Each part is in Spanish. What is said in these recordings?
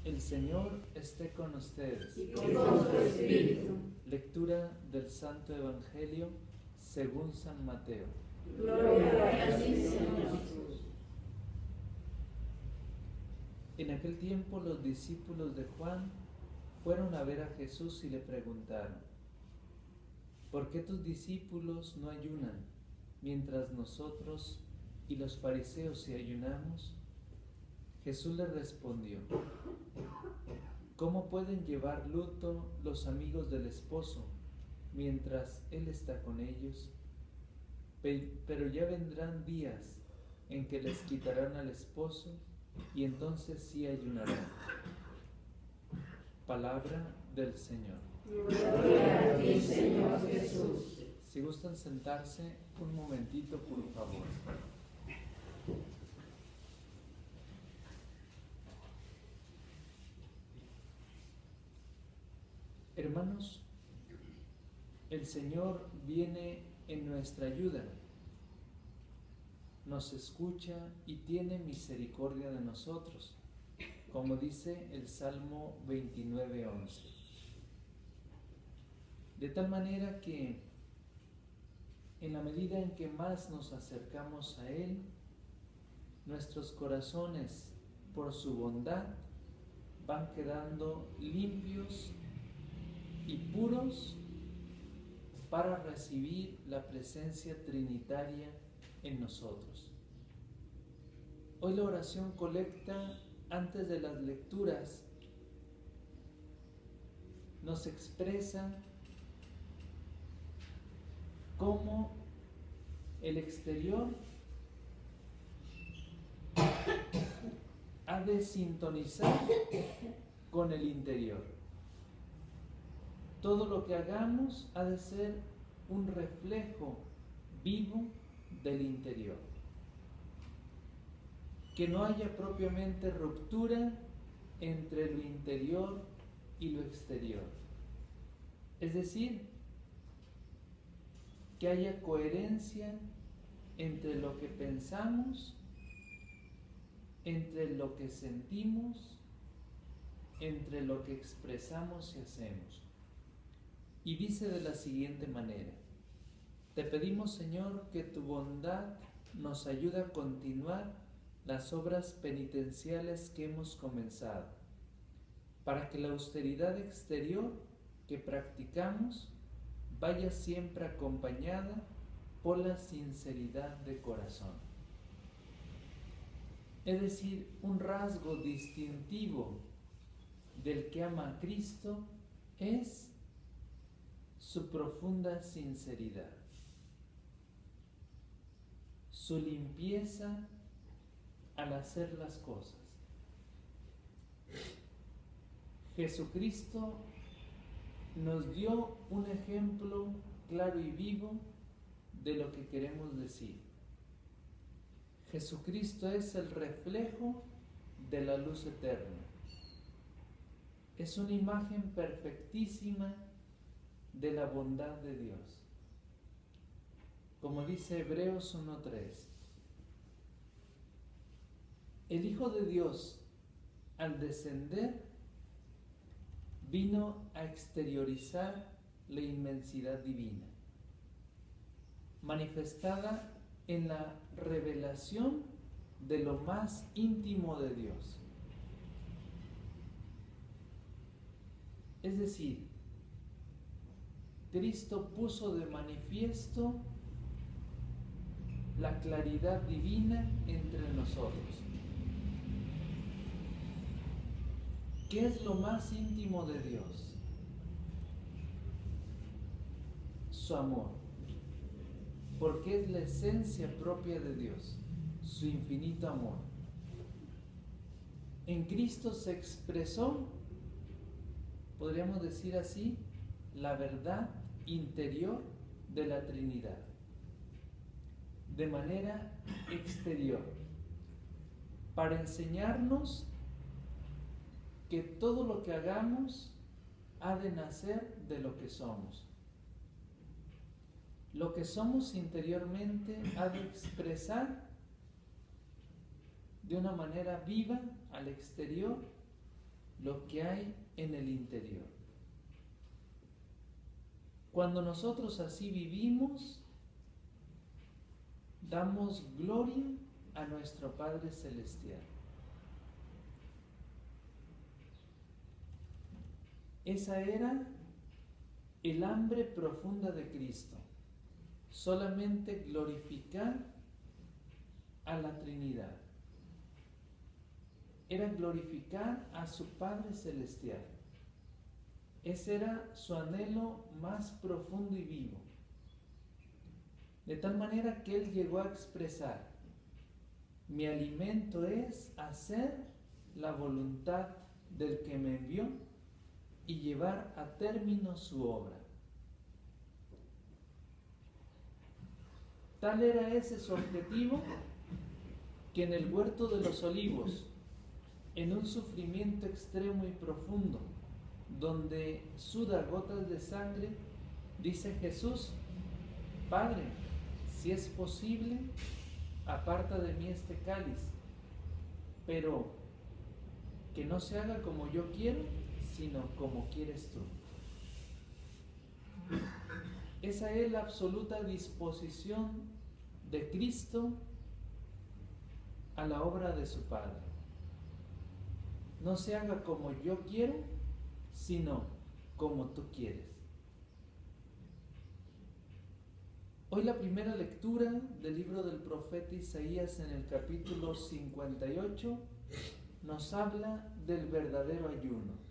El Señor esté con ustedes. Y con tu espíritu. Lectura del Santo Evangelio según San Mateo. Gloria a ti, Señor Jesús. En aquel tiempo los discípulos de Juan fueron a ver a Jesús y le preguntaron: ¿por qué tus discípulos no ayunan, mientras nosotros y los fariseos sí ayunamos? Jesús les respondió: ¿cómo pueden llevar luto los amigos del esposo mientras él está con ellos? Pero ya vendrán días en que les quitarán al esposo y entonces sí ayunarán. Palabra del Señor. Gloria a ti, Señor Jesús. Si gustan sentarse un momentito, por favor. Hermanos, el Señor viene en nuestra ayuda, nos escucha y tiene misericordia de nosotros, como dice el Salmo 29:11. De tal manera que, en la medida en que más nos acercamos a Él, nuestros corazones, por su bondad, van quedando limpios y puros para recibir la presencia trinitaria en nosotros. Hoy la oración colecta, antes de las lecturas, nos expresa cómo el exterior ha de sintonizar con el interior. Todo lo que hagamos ha de ser un reflejo vivo del interior. Que no haya propiamente ruptura entre lo interior y lo exterior. Es decir, que haya coherencia entre lo que pensamos, entre lo que sentimos, entre lo que expresamos y hacemos. Y dice de la siguiente manera: te pedimos, Señor, que tu bondad nos ayude a continuar las obras penitenciales que hemos comenzado, para que la austeridad exterior que practicamos vaya siempre acompañada por la sinceridad de corazón. Es decir, un rasgo distintivo del que ama a Cristo es su profunda sinceridad, su limpieza al hacer las cosas. Jesucristo nos dio un ejemplo claro y vivo de lo que queremos decir. Jesucristo es el reflejo de la luz eterna. Es una imagen perfectísima de la bondad de Dios. Como dice Hebreos 1:3, el Hijo de Dios, al descender, vino a exteriorizar la inmensidad divina, manifestada en la revelación de lo más íntimo de Dios. Es decir, Cristo puso de manifiesto la claridad divina entre nosotros. ¿Qué es lo más íntimo de Dios? Su amor, porque es la esencia propia de Dios, su infinito amor. En Cristo se expresó, podríamos decir así, la verdad interior de la Trinidad, de manera exterior, para enseñarnos que todo lo que hagamos ha de nacer de lo que somos. Lo que somos interiormente ha de expresar de una manera viva al exterior lo que hay en el interior. Cuando nosotros así vivimos, damos gloria a nuestro Padre Celestial. Esa era el hambre profunda de Cristo, solamente glorificar a la Trinidad. Era glorificar a su Padre Celestial. Ese era su anhelo más profundo y vivo. De tal manera que Él llegó a expresar: mi alimento es hacer la voluntad del que me envió y llevar a término su obra. Tal era ese su objetivo, que en el huerto de los olivos, en un sufrimiento extremo y profundo, donde suda gotas de sangre, dice Jesús: Padre, si es posible, aparta de mí este cáliz, pero que no se haga como yo quiero, sino como quieres tú. Esa es la absoluta disposición de Cristo a la obra de su Padre. No se haga como yo quiero, sino como tú quieres. Hoy la primera lectura del libro del profeta Isaías, en el capítulo 58, nos habla del verdadero ayuno.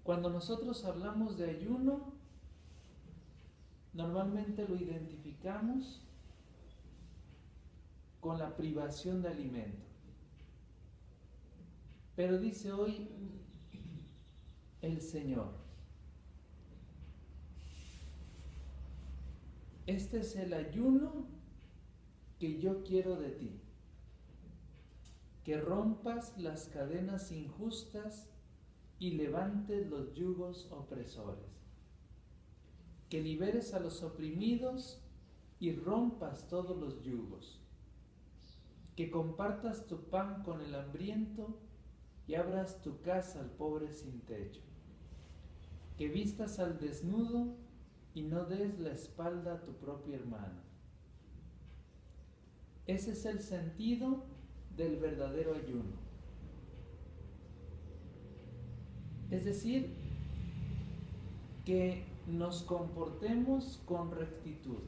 Cuando nosotros hablamos de ayuno, normalmente lo identificamos con la privación de alimento. Pero dice hoy el Señor: este es el ayuno que yo quiero de ti, que rompas las cadenas injustas y levantes los yugos opresores, que liberes a los oprimidos y rompas todos los yugos, que compartas tu pan con el hambriento y abras tu casa al pobre sin techo, que vistas al desnudo y no des la espalda a tu propio hermano. Ese es el sentido del verdadero ayuno. Es decir, que nos comportemos con rectitud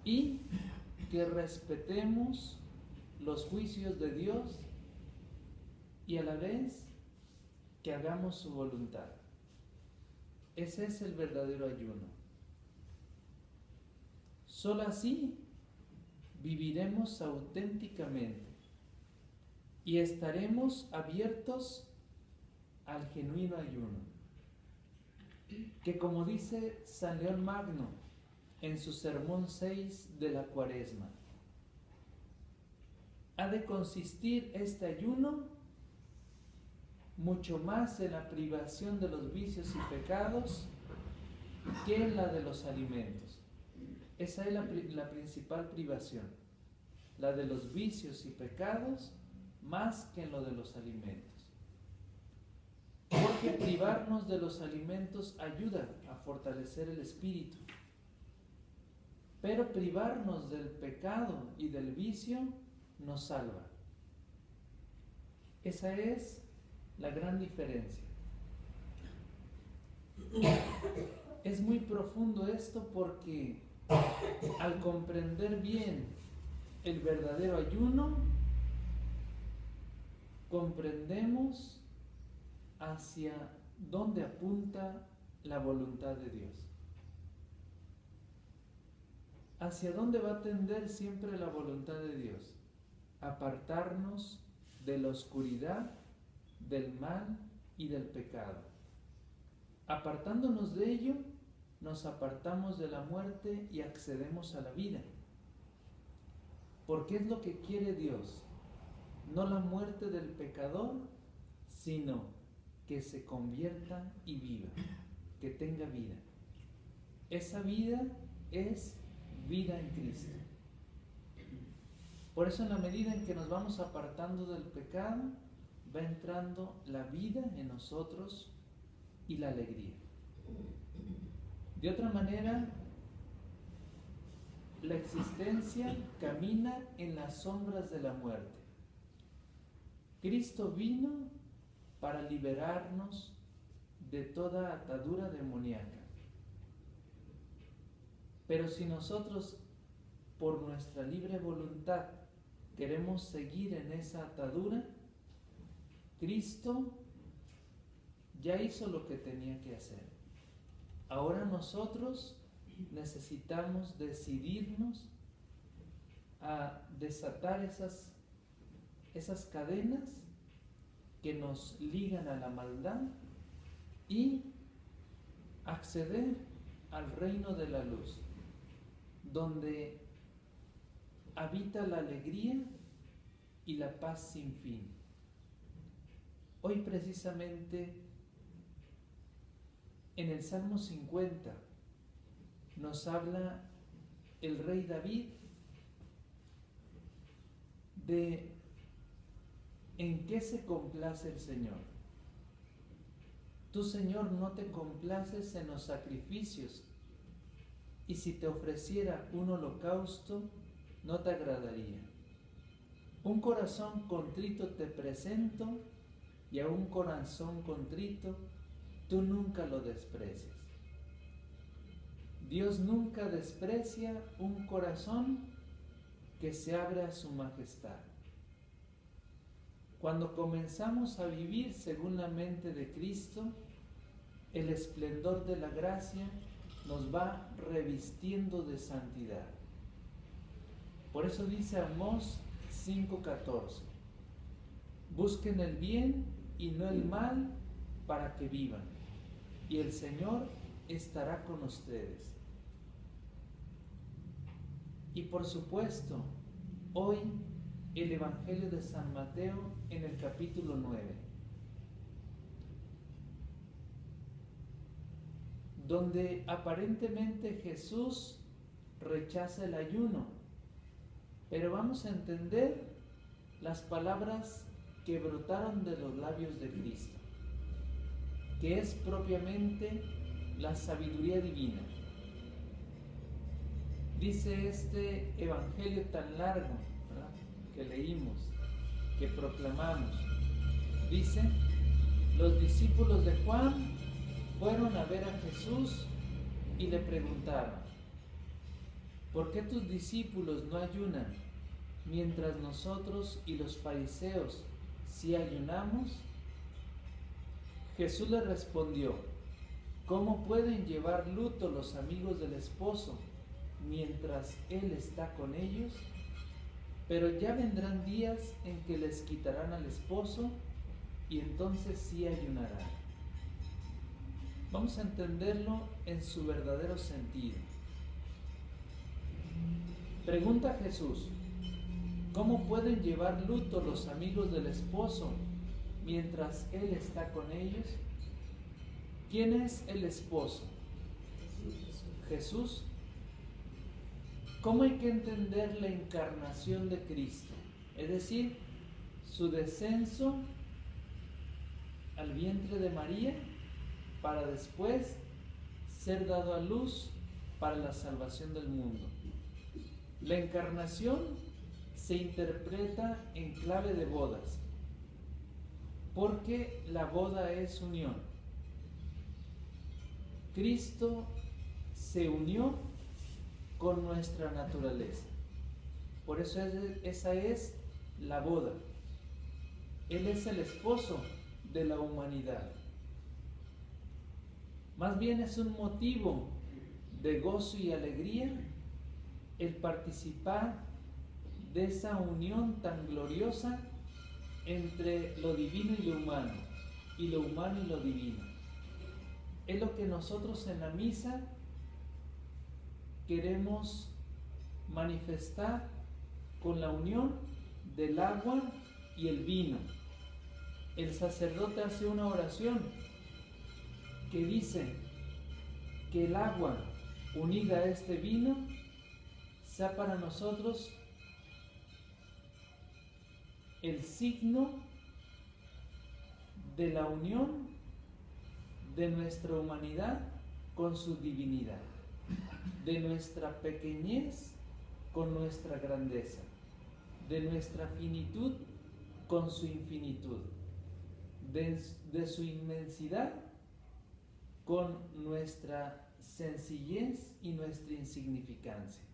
y que respetemos los juicios de Dios y a la vez que hagamos su voluntad. Ese es el verdadero ayuno. Solo así viviremos auténticamente y estaremos abiertos al genuino ayuno, que, como dice San León Magno en su sermón 6 de la Cuaresma, ha de consistir este ayuno mucho más en la privación de los vicios y pecados que en la de los alimentos. Esa es la principal privación, la de los vicios y pecados, más que en lo de los alimentos. Porque privarnos de los alimentos ayuda a fortalecer el espíritu, pero privarnos del pecado y del vicio nos salva. Esa es la gran diferencia. Es muy profundo esto, porque al comprender bien el verdadero ayuno, comprendemos hacia dónde apunta la voluntad de Dios. ¿Hacia dónde va a tender siempre la voluntad de Dios? Apartarnos de la oscuridad, del mal y del pecado. Apartándonos de ello, nos apartamos de la muerte y accedemos a la vida. Porque es lo que quiere Dios, no la muerte del pecador, sino que se convierta y viva, que tenga vida. Esa vida es vida en Cristo. Por eso, en la medida en que nos vamos apartando del pecado, va entrando la vida en nosotros y la alegría. De otra manera, la existencia camina en las sombras de la muerte. Cristo vino para liberarnos de toda atadura demoníaca. Pero si nosotros, por nuestra libre voluntad, queremos seguir en esa atadura, Cristo ya hizo lo que tenía que hacer. Ahora nosotros necesitamos decidirnos a desatar esas cadenas que nos ligan a la maldad y acceder al reino de la luz, donde habita la alegría y la paz sin fin. Hoy precisamente en el Salmo 50 nos habla el rey David de en qué se complace el Señor. Tú, Señor, no te complaces en los sacrificios, y si te ofreciera un holocausto, no te agradaría. Un corazón contrito te presento, y a un corazón contrito tú nunca lo desprecias. Dios nunca desprecia un corazón que se abre a su majestad. Cuando comenzamos a vivir según la mente de Cristo, el esplendor de la gracia nos va revistiendo de santidad. Por eso dice Amós 5:14: busquen el bien y no el mal para que vivan, y el Señor estará con ustedes. Y por supuesto, hoy el Evangelio de San Mateo en el capítulo 9, donde aparentemente Jesús rechaza el ayuno, pero vamos a entender las palabras que brotaron de los labios de Cristo, que es propiamente la sabiduría divina. Dice este evangelio tan largo, ¿verdad?, que leímos, que proclamamos. Dice: los discípulos de Juan fueron a ver a Jesús y le preguntaron: ¿por qué tus discípulos no ayunan, mientras nosotros y los fariseos sí ayunamos? Jesús le respondió: ¿cómo pueden llevar luto los amigos del esposo mientras él está con ellos? Pero ya vendrán días en que les quitarán al esposo y entonces sí ayunarán. Vamos a entenderlo en su verdadero sentido. Pregunta Jesús: ¿cómo pueden llevar luto los amigos del esposo mientras él está con ellos? ¿Quién es el esposo? Jesús. ¿Cómo hay que entender la encarnación de Cristo? Es decir, su descenso al vientre de María para después ser dado a luz para la salvación del mundo. La encarnación se interpreta en clave de bodas, porque la boda es unión. Cristo se unió con nuestra naturaleza. Por eso esa es la boda. Él es el esposo de la humanidad. Más bien es un motivo de gozo y alegría el participar de esa unión tan gloriosa entre lo divino y lo humano, y lo humano y lo divino. Es lo que nosotros en la misa queremos manifestar con la unión del agua y el vino. El sacerdote hace una oración que dice que el agua unida a este vino sea para nosotros el signo de la unión de nuestra humanidad con su divinidad, de nuestra pequeñez con nuestra grandeza, de nuestra finitud con su infinitud, de su inmensidad con nuestra sencillez y nuestra insignificancia.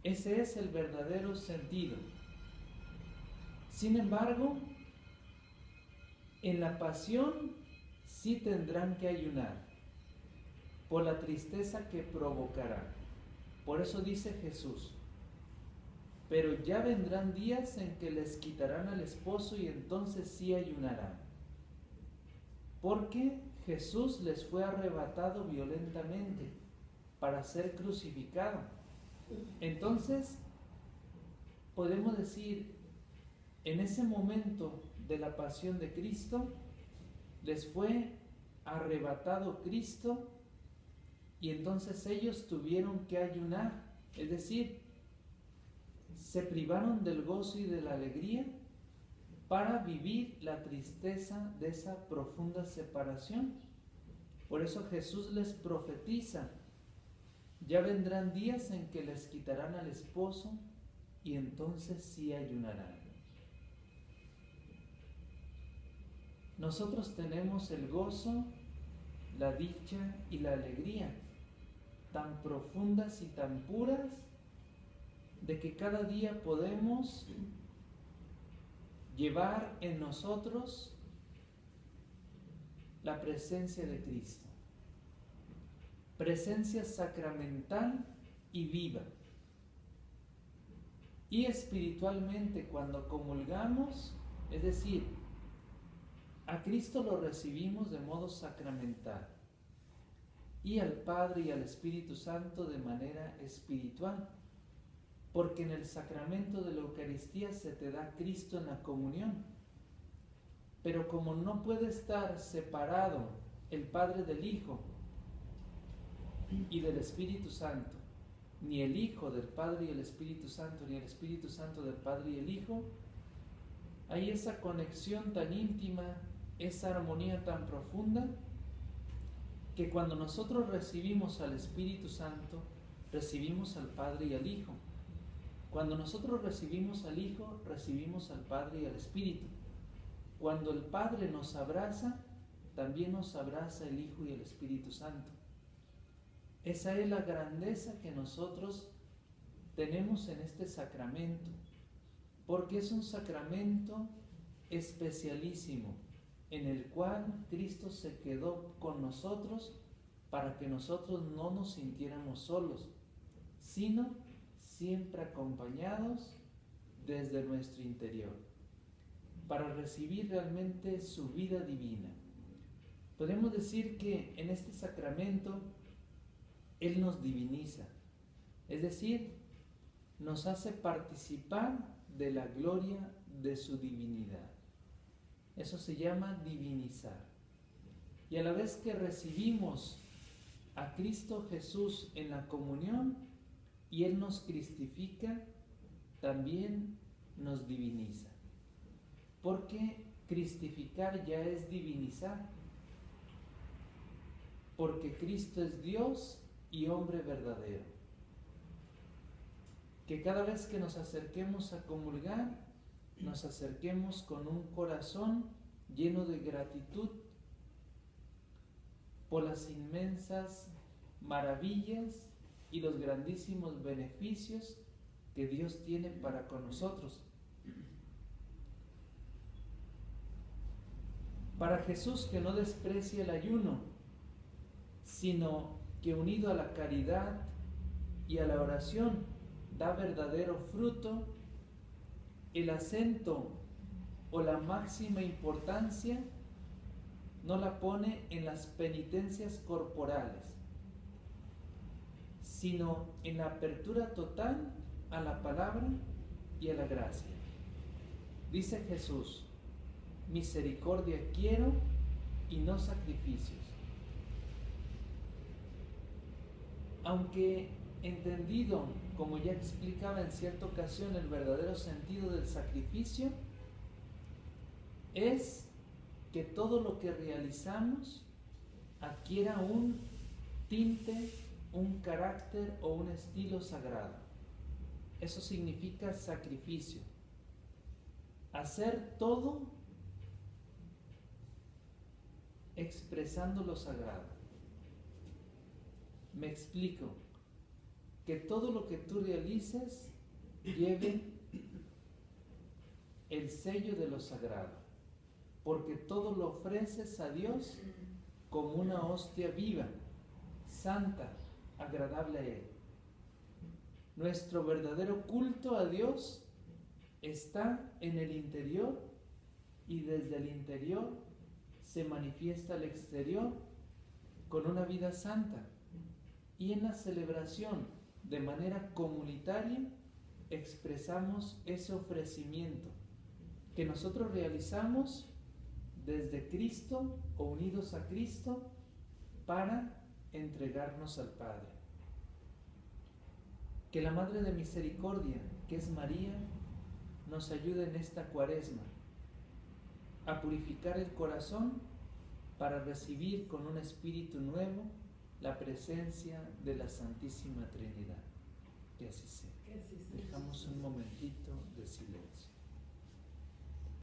Ese es el verdadero sentido. Sin embargo, en la pasión sí tendrán que ayunar por la tristeza que provocará. Por eso dice Jesús: pero ya vendrán días en que les quitarán al esposo y entonces sí ayunarán. Porque Jesús les fue arrebatado violentamente para ser crucificado. Entonces, podemos decir, en ese momento de la pasión de Cristo, les fue arrebatado Cristo y entonces ellos tuvieron que ayunar, es decir, se privaron del gozo y de la alegría para vivir la tristeza de esa profunda separación. Por eso Jesús les profetiza: ya vendrán días en que les quitarán al esposo y entonces sí ayunarán. Nosotros tenemos el gozo, la dicha y la alegría tan profundas y tan puras de que cada día podemos llevar en nosotros la presencia de Cristo, presencia sacramental y viva. Y espiritualmente, cuando comulgamos, es decir, a Cristo lo recibimos de modo sacramental y al Padre y al Espíritu Santo de manera espiritual, porque en el sacramento de la Eucaristía se te da Cristo en la comunión. Pero como no puede estar separado el Padre del Hijo y del Espíritu Santo, ni el Hijo del Padre y el Espíritu Santo, ni el Espíritu Santo del Padre y el Hijo, hay esa conexión tan íntima, esa armonía tan profunda, que cuando nosotros recibimos al Espíritu Santo, recibimos al Padre y al Hijo. Cuando nosotros recibimos al Hijo, recibimos al Padre y al Espíritu. Cuando el Padre nos abraza, también nos abraza el Hijo y el Espíritu Santo. Esa es la grandeza que nosotros tenemos en este sacramento, porque es un sacramento especialísimo, en el cual Cristo se quedó con nosotros para que nosotros no nos sintiéramos solos, sino siempre acompañados desde nuestro interior, para recibir realmente su vida divina. Podemos decir que en este sacramento Él nos diviniza, es decir, nos hace participar de la gloria de su divinidad. Eso se llama divinizar. Y a la vez que recibimos a Cristo Jesús en la comunión y Él nos cristifica, también nos diviniza. Porque cristificar ya es divinizar. Porque Cristo es Dios y hombre verdadero. Que cada vez que nos acerquemos a comulgar, nos acerquemos con un corazón lleno de gratitud por las inmensas maravillas y los grandísimos beneficios que Dios tiene para con nosotros. Para Jesús, que no desprecia el ayuno, sino que unido a la caridad y a la oración da verdadero fruto, el acento o la máxima importancia no la pone en las penitencias corporales, sino en la apertura total a la palabra y a la gracia. Dice Jesús: misericordia quiero y no sacrificios. Aunque entendido, como ya explicaba en cierta ocasión, el verdadero sentido del sacrificio es que todo lo que realizamos adquiera un tinte, un carácter o un estilo sagrado. Eso significa sacrificio. Hacer todo expresando lo sagrado. Me explico. Que todo lo que tú realices lleve el sello de lo sagrado, porque todo lo ofreces a Dios como una hostia viva, santa, agradable a Él. Nuestro verdadero culto a Dios está en el interior y desde el interior se manifiesta al exterior con una vida santa. Y en la celebración, de manera comunitaria, expresamos ese ofrecimiento que nosotros realizamos desde Cristo o unidos a Cristo para entregarnos al Padre. Que la Madre de Misericordia, que es María, nos ayude en esta Cuaresma a purificar el corazón para recibir con un espíritu nuevo la presencia de la Santísima Trinidad. Que así sea. Dejamos un momentito de silencio.